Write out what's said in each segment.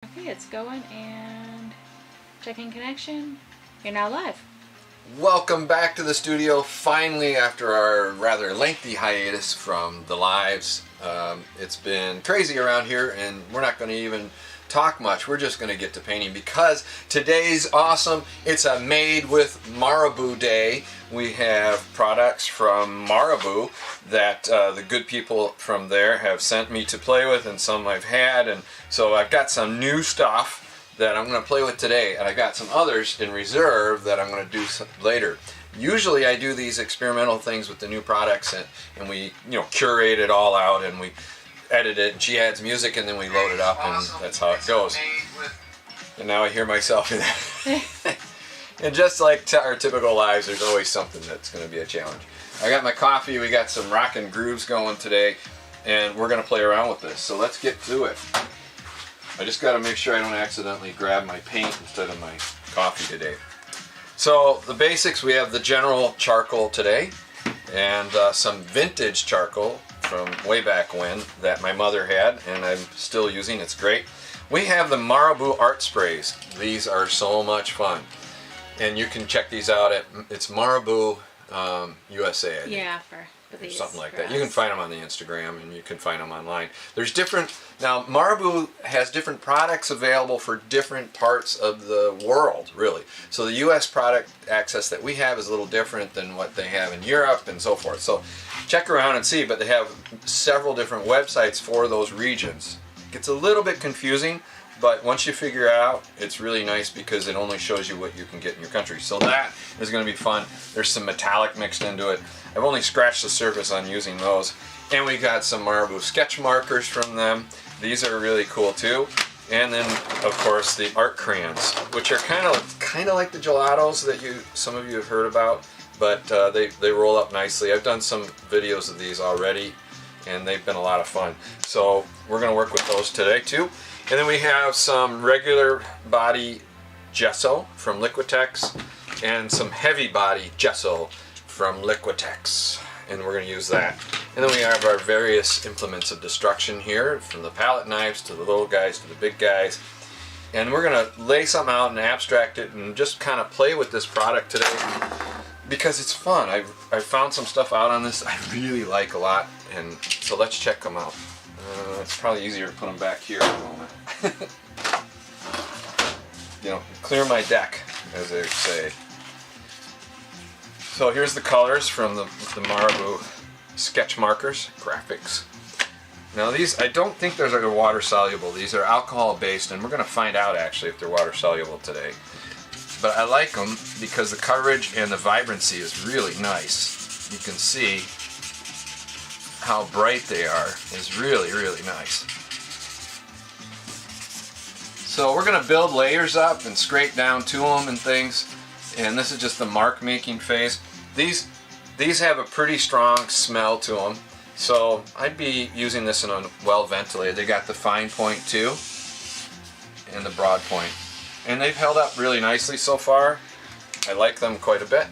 Okay, it's going and checking connection. You're now live. Welcome back to the studio, finally, after our rather lengthy hiatus from the lives. It's been crazy around here, and we're not going to even talk much. We're just going to get to painting because today's awesome. It's a Made with Marabu day. We have products from Marabu that the good people from there have sent me to play with, and some I've had, and so I've got some new stuff that I'm going to play with today, and I got some others in reserve that I'm going to do later. Usually I do these experimental things with the new products, and we curate it all out, and we edit it, and she adds music, and then we load it up, and that's how it goes. And now I hear myself in that. And just like our typical lives, there's always something that's going to be a challenge. I got my coffee, we got some rockin' grooves going today, and we're going to play around with this, so let's get to it. I just got to make sure I don't accidentally grab my paint instead of my coffee today. So the basics, we have the general charcoal today, and some vintage charcoal from way back when that my mother had, and I'm still using. It's great. We have the Marabu art sprays. These are so much fun, and you can check these out at it's Marabu USA. Yeah, for these, something like that. You can find them on the Instagram, and you can find them online. There's different. Now, Marabu has different products available for different parts of the world, really. So the U.S. product access that we have is a little different than what they have in Europe and so forth. So check around and see, but they have several different websites for those regions. It gets a little bit confusing, but once you figure it out, it's really nice because it only shows you what you can get in your country. So that is going to be fun. There's some metallic mixed into it. I've only scratched the surface on using those. And we got some Marabu sketch markers from them. These are really cool too. And then, of course, the art crayons, which are kind of like the gelatos that some of you have heard about, but they roll up nicely. I've done some videos of these already, and they've been a lot of fun. So we're going to work with those today too. And then we have some regular body gesso from Liquitex and some heavy body gesso from Liquitex, and we're going to use that. And then we have our various implements of destruction here, from the palette knives to the little guys to the big guys. And we're going to lay something out and abstract it and just kind of play with this product today because it's fun. I've found some stuff out on this I really like a lot, and so let's check them out. It's probably easier to put them back here at the moment. Clear my deck, as they say. So here's the colors from the Marabu sketch markers, graphics. Now these, I don't think those are water soluble. These are alcohol based, and we're going to find out actually if they're water soluble today. But I like them because the coverage and the vibrancy is really nice. You can see how bright they are. Is really, really nice. So we're going to build layers up and scrape down to them and things. And this is just the mark making phase. These have a pretty strong smell to them, so I'd be using this in a well ventilated. They got the fine point too, and the broad point, and they've held up really nicely so far. I like them quite a bit.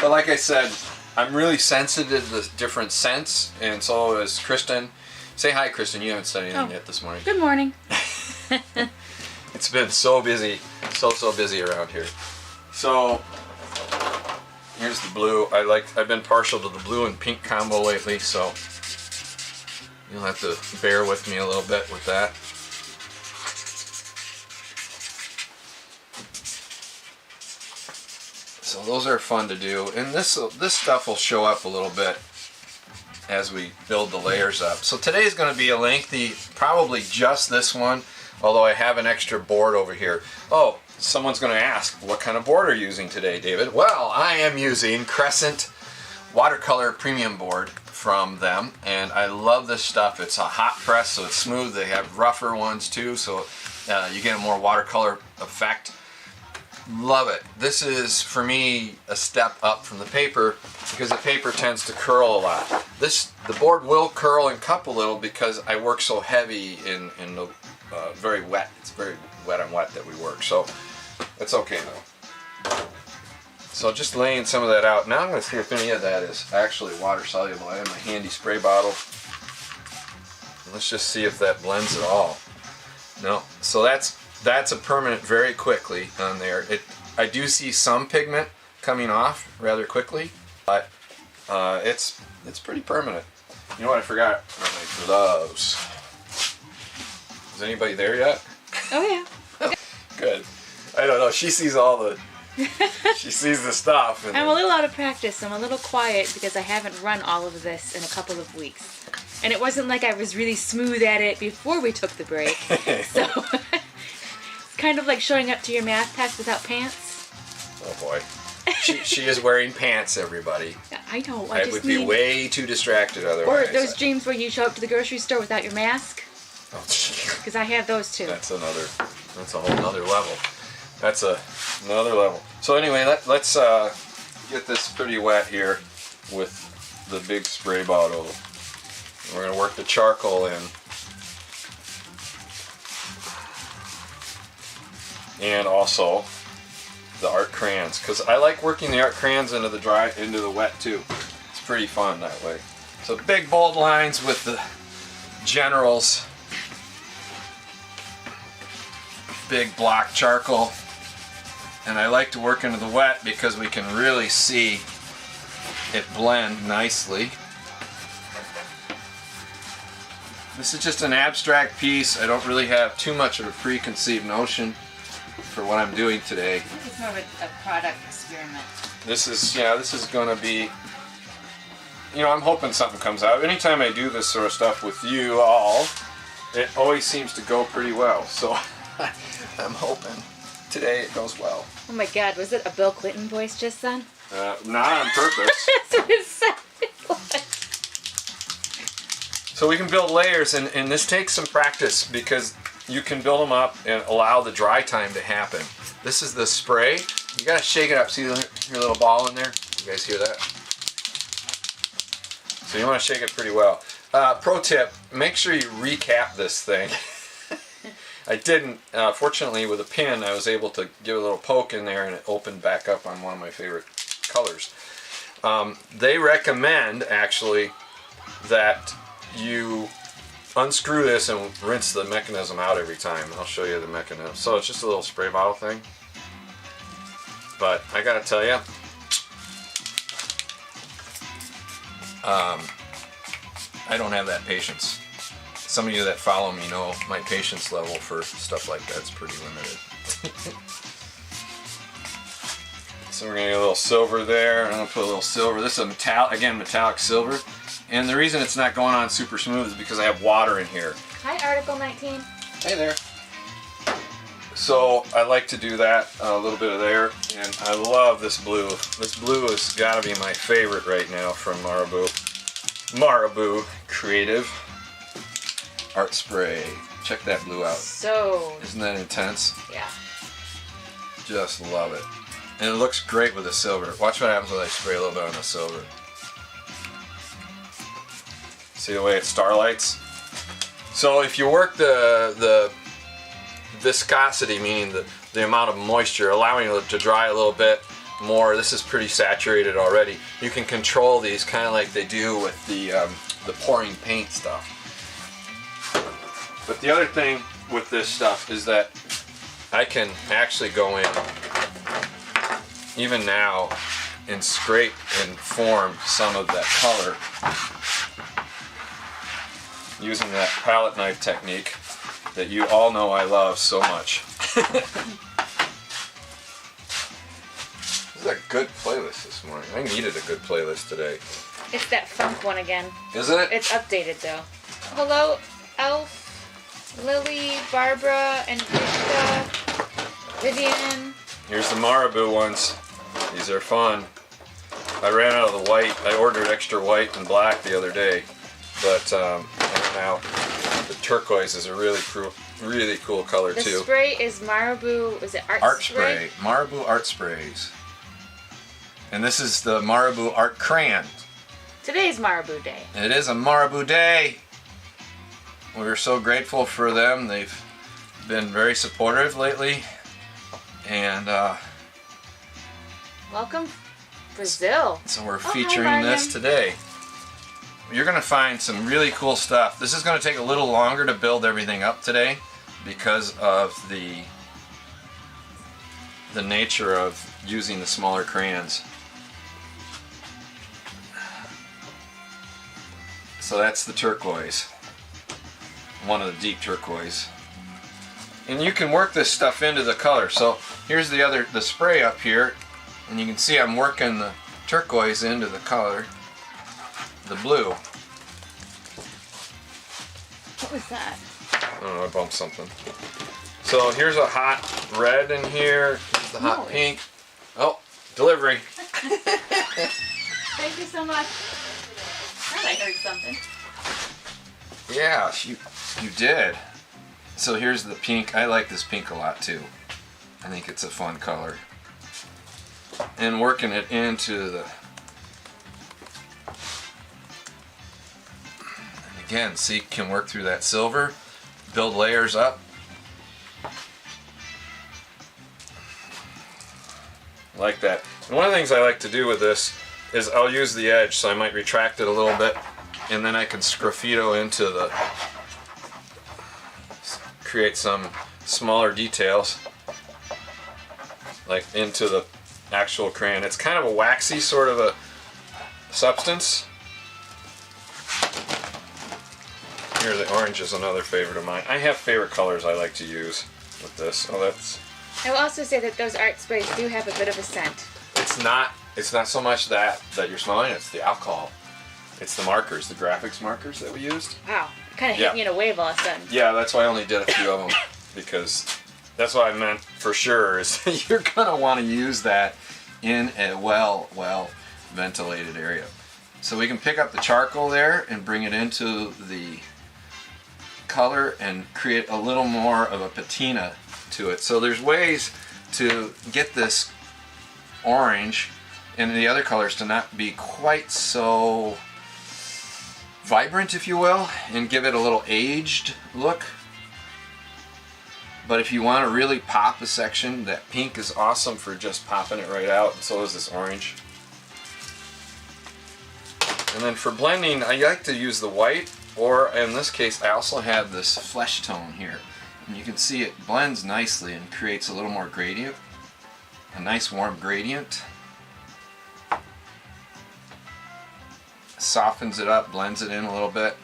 But like I said, I'm really sensitive to the different scents, and so is Kristen. Say hi, Kristen. You haven't said anything yet this morning. Good morning. It's been so busy, so busy around here. So here's the blue. I've been partial to the blue and pink combo lately, so you'll have to bear with me a little bit with that. So those are fun to do, and this stuff will show up a little bit as we build the layers up. So today's going to be a lengthy, probably just this one, although I have an extra board over here. Oh, someone's going to ask, what kind of board are you using today, David? Well, I am using Crescent watercolor premium board from them, and I love this stuff. It's a hot press, so it's smooth. They have rougher ones too, so you get a more watercolor effect. Love it. This is, for me, a step up from the paper because the paper tends to curl a lot. The board will curl and cup a little because I work so heavy in the very wet. It's very wet and wet that we work, so it's okay though. So just laying some of that out. Now I'm going to see if any of that is actually water soluble. I have my handy spray bottle. Let's just see if that blends at all. No. So that's a permanent very quickly on there. I do see some pigment coming off rather quickly, but it's pretty permanent. You know what I forgot? My gloves. Is anybody there yet? Oh yeah. Good. I don't know. She sees all the. She sees the stuff. And I'm a little out of practice. I'm a little quiet because I haven't run all of this in a couple of weeks. And it wasn't like I was really smooth at it before we took the break. So it's kind of like showing up to your math test without pants. Oh boy. She is wearing pants, everybody. I know. I would be way too distracted otherwise. Or those dreams where you show up to the grocery store without your mask. Oh, because I have those too. That's a whole nother level. That's another level. So anyway, let's get this pretty wet here with the big spray bottle. We're going to work the charcoal in. And also the art crayons, because I like working the art crayons into the wet too. It's pretty fun that way. So big bold lines with the generals. Big block charcoal. And I like to work into the wet because we can really see it blend nicely. This is just an abstract piece. I don't really have too much of a preconceived notion for what I'm doing today. It's more of a product experiment. This is going to be, I'm hoping something comes out. Anytime I do this sort of stuff with you all, it always seems to go pretty well. So I'm hoping today it goes well. Oh my God, was it a Bill Clinton voice just then? Not on purpose. That's what it sounded like. So we can build layers, and this takes some practice because you can build them up and allow the dry time to happen. This is the spray. You gotta shake it up. See your little ball in there? You guys hear that? So you want to shake it pretty well. Pro tip, make sure you recap this thing. I didn't. Fortunately, with a pin, I was able to give a little poke in there and it opened back up on one of my favorite colors. They recommend, actually, that you unscrew this and rinse the mechanism out every time. I'll show you the mechanism. So it's just a little spray bottle thing. But I gotta tell you, I don't have that patience. Some of you that follow me know my patience level for stuff like that's pretty limited. So we're gonna get a little silver there. I'm gonna put a little silver. This is a metallic silver. And the reason it's not going on super smooth is because I have water in here. Hi, Article 19. Hey there. So I like to do that, a little bit of there, and I love this blue. This blue has got to be my favorite right now from Marabu. Marabu Creative Art Spray. Check that blue out. So. Isn't that intense? Yeah. Just love it. And it looks great with the silver. Watch what happens when I spray a little bit on the silver. See the way it starlights? So if you work the viscosity, meaning the amount of moisture, allowing it to dry a little bit more, this is pretty saturated already. You can control these kind of like they do with the pouring paint stuff. But the other thing with this stuff is that I can actually go in, even now, and scrape and form some of that color using that palette knife technique that you all know I love so much. This is a good playlist this morning. I needed a good playlist today. It's that funk one again. Isn't it? It's updated though. Hello, Elf, Lily, Barbara, and Krishka, Vivian. Here's the Marabu ones. These are fun. I ran out of the white. I ordered extra white and black the other day, but I ran out. The turquoise is a really cool color The too. The spray is Marabu. Is it Art Spray? Marabu Art Sprays. And this is the Marabu Art Crayon. Today's Marabu Day. It is a Marabu Day. We're so grateful for them. They've been very supportive lately. And welcome, Brazil. So we're featuring this today. You're going to find some really cool stuff. This is going to take a little longer to build everything up today because of the nature of using the smaller crayons. So that's the turquoise, one of the deep turquoise. And you can work this stuff into the color. So here's the spray up here, and you can see I'm working the turquoise into the color, the blue. What was that? I don't know, I bumped something. So here's a hot red in here, here's the hot pink. Oh, delivery. Thank you so much. I thought I heard something. Yeah, you did. So here's the pink. I like this pink a lot too. I think it's a fun color. And working it into the... And again, see, can work through that silver, build layers up. Like that. And one of the things I like to do with this is I'll use the edge, so I might retract it a little bit, and then I can sgraffito into the... create some smaller details, like into the actual crayon. It's kind of a waxy sort of a substance. Here, the orange is another favorite of mine. I have favorite colors I like to use with this. Oh, that's... I will also say that those art sprays do have a bit of a scent. It's not so much that you're smelling, it's the alcohol. It's the markers, the graphics markers that we used. Wow, it kind of hit me in a wave all of a sudden. Yeah, that's why I only did a few of them, because that's what I meant for sure, is you're going to want to use that in a well ventilated area. So we can pick up the charcoal there and bring it into the color and create a little more of a patina to it. So there's ways to get this orange and the other colors to not be quite so vibrant, if you will, and give it a little aged look. But if you want to really pop a section, that pink is awesome for just popping it right out, and so is this orange. And then for blending, I like to use the white, or in this case I also have this flesh tone here. And you can see it blends nicely and creates a little more gradient, a nice warm gradient. Softens it up, blends it in a little bit.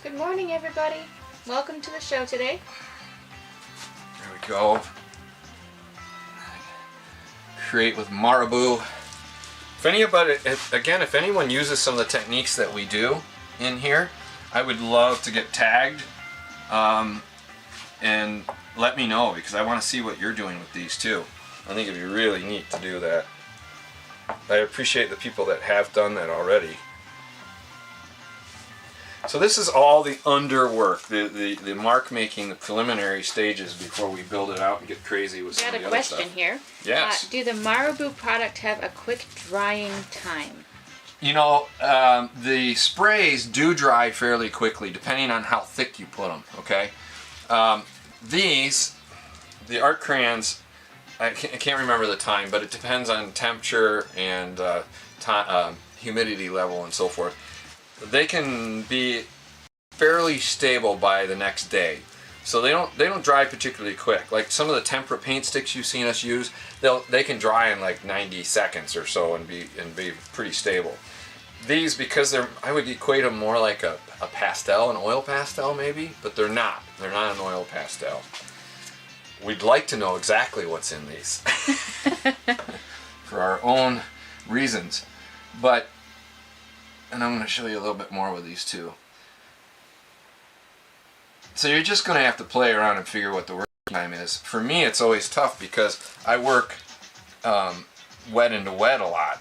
Good morning, everybody. Welcome to the show today. There we go. Create with Marabu. If anyone uses some of the techniques that we do in here, I would love to get tagged and let me know, because I want to see what you're doing with these too. I think it'd be really neat to do that. I appreciate the people that have done that already. So this is all the underwork, the mark making, the preliminary stages before we build it out and get crazy with some of the other stuff. Got a question here. Yes. Do the Marabu product have a quick drying time? You know, the sprays do dry fairly quickly, depending on how thick you put them, okay? The art crayons, I can't remember the time, but it depends on temperature and humidity level and so forth. They can be fairly stable by the next day, so they don't dry particularly quick. Like some of the tempera paint sticks you've seen us use, they can dry in like 90 seconds or so and be pretty stable. These, because I would equate them more like a pastel, an oil pastel maybe, but they're not. They're not an oil pastel. We'd like to know exactly what's in these for our own reasons. And I'm going to show you a little bit more with these two. So you're just going to have to play around and figure what the work time is. For me, it's always tough because I work wet into wet a lot,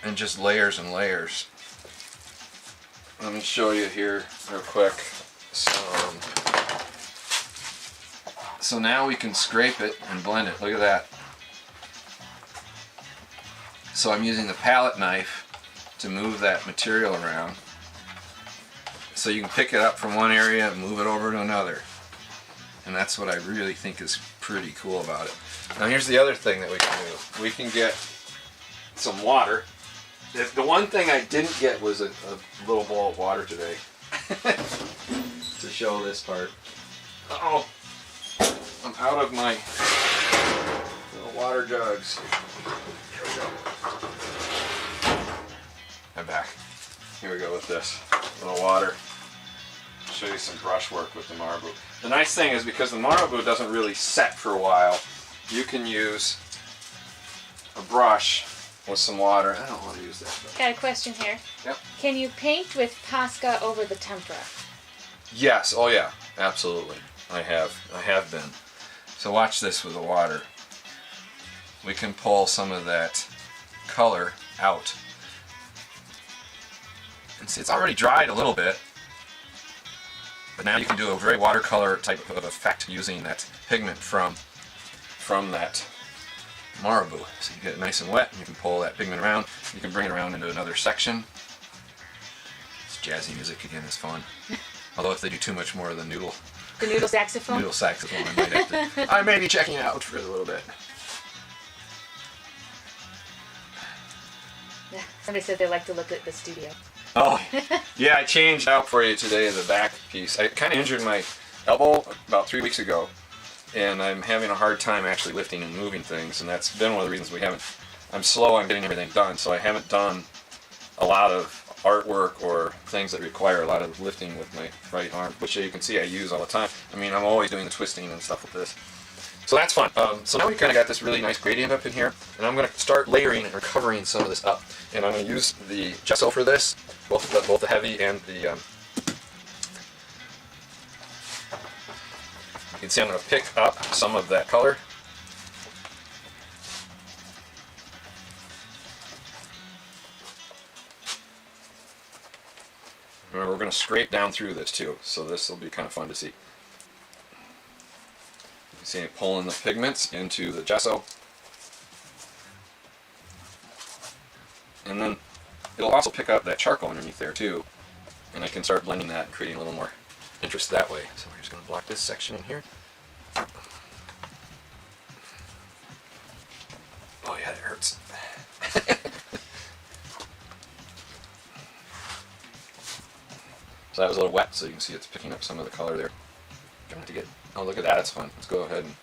and just layers and layers. Let me show you here real quick. So now we can scrape it and blend it. Look at that. So I'm using the palette knife to move that material around. So you can pick it up from one area and move it over to another. And that's what I really think is pretty cool about it. Now here's the other thing that we can do. We can get some water. The one thing I didn't get was a little bowl of water today to show this part. Uh-oh. I'm out of my little water jugs. Here we go. I'm back. Here we go with this little water. I'll show you some brush work with the Marabu. The nice thing is because the Marabu doesn't really set for a while, you can use a brush with some water. I don't want to use that. Got a question here. Yep. Can you paint with Posca over the tempera? Yes. Oh yeah. Absolutely. I have been. So watch this with the water. We can pull some of that color out. And see, it's already dried a little bit. But now you can do a very watercolor type of effect using that pigment from that Marabu. So you get it nice and wet, and you can pull that pigment around. You can bring it around into another section. This jazzy music again is fun. Although if they do too much more of the noodle saxophone? Noodle saxophone, I may be checking out for a little bit. Yeah, somebody said they like to look at the studio. Oh, yeah, I changed out for you today the back piece. I kind of injured my elbow about 3 weeks ago, and I'm having a hard time actually lifting and moving things, and that's been one of the reasons I'm slow on getting everything done, so I haven't done a lot of artwork or things that require a lot of lifting with my right arm, which you can see I use all the time. I mean, I'm always doing the twisting and stuff with this. So that's fun. So now we kind of got this really nice gradient up in here, and I'm going to start layering or covering some of this up. And I'm going to use the gesso for this, both the heavy and the... you can see I'm going to pick up some of that color. Remember, we're going to scrape down through this too, so this will be kind of fun to see. You can see it pulling the pigments into the gesso. And then it'll also pick up that charcoal underneath there too, and I can start blending that and creating a little more interest that way. So we're just going to block this section in here. Oh yeah, it hurts. So that was a little wet, so you can see it's picking up some of the color there. Trying to get, oh look at that, it's fun. Let's go ahead and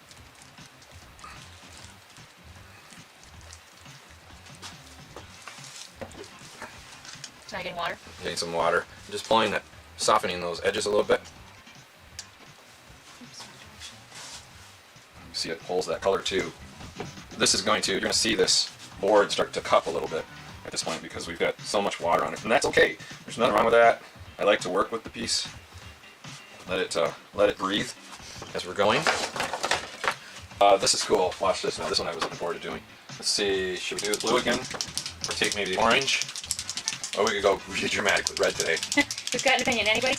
Now getting water. getting some water. Just pulling that, softening those edges a little bit. You see it pulls that color too. This is going to, you're going to see this board start to cup a little bit at this point because we've got so much water on it, and that's okay. There's nothing wrong with that. I like to work with the piece. Let it breathe as we're going. This is cool. Watch this now. This one I was looking forward to doing. Let's see. Should we do the blue again, or take maybe the orange? Or we could go really dramatic with red today. Who's got an opinion? Anybody?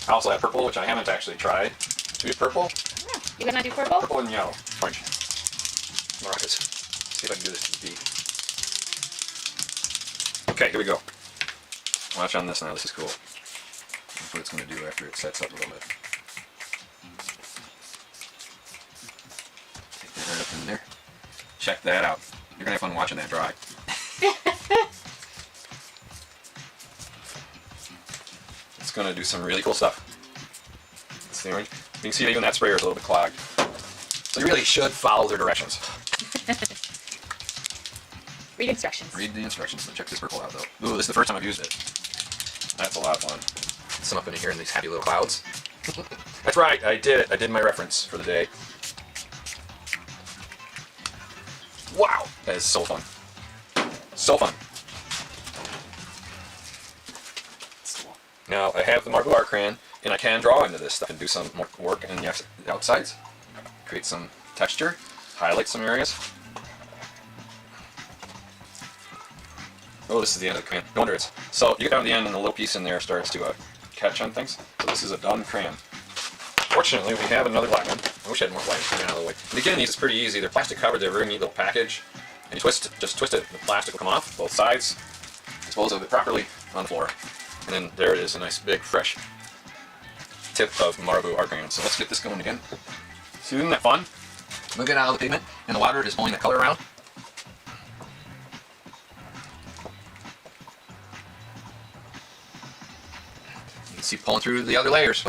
I also have purple, which I haven't actually tried. Should we do purple? Yeah. You guys want to do purple? Purple and yellow. Orange. Maracas. See if I can do this to the beat. Okay, here we go. Watch on this now. This is cool. That's what it's going to do after it sets up a little bit. Take that right up in there. Check that out. You're going to have fun watching that dry. It's going to do some really cool stuff. That's the orange. You can see even that sprayer is a little bit clogged. So you really should follow their directions. Read instructions. Read the instructions. Check this purple out though. Ooh, this is the first time I've used it. That's a lot of fun. Some up in here in these happy little clouds. That's right, I did it. I did my reference for the day. Wow, that is so fun. So fun. Now I have the Marabu art crayon, and I can draw into this stuff and do some more work in the outsides. Create some texture, highlight some areas. Oh, this is the end of the crayon. No wonder it's... So you get down to the end and the little piece in there starts to catch on things. So this is a done crayon. Fortunately, we have another black one. I wish I had more white. Get out of the way. And again, these is pretty easy. They're plastic covered. They're a very neat little package. And you twist it, just twist it. The plastic will come off both sides. Dispose of it properly on the floor. And then there it is, a nice big fresh tip of Marabu art crayon. So let's get this going again. See, isn't that fun? Look at all the pigment and the water is pulling that color around. You can see pulling through the other layers.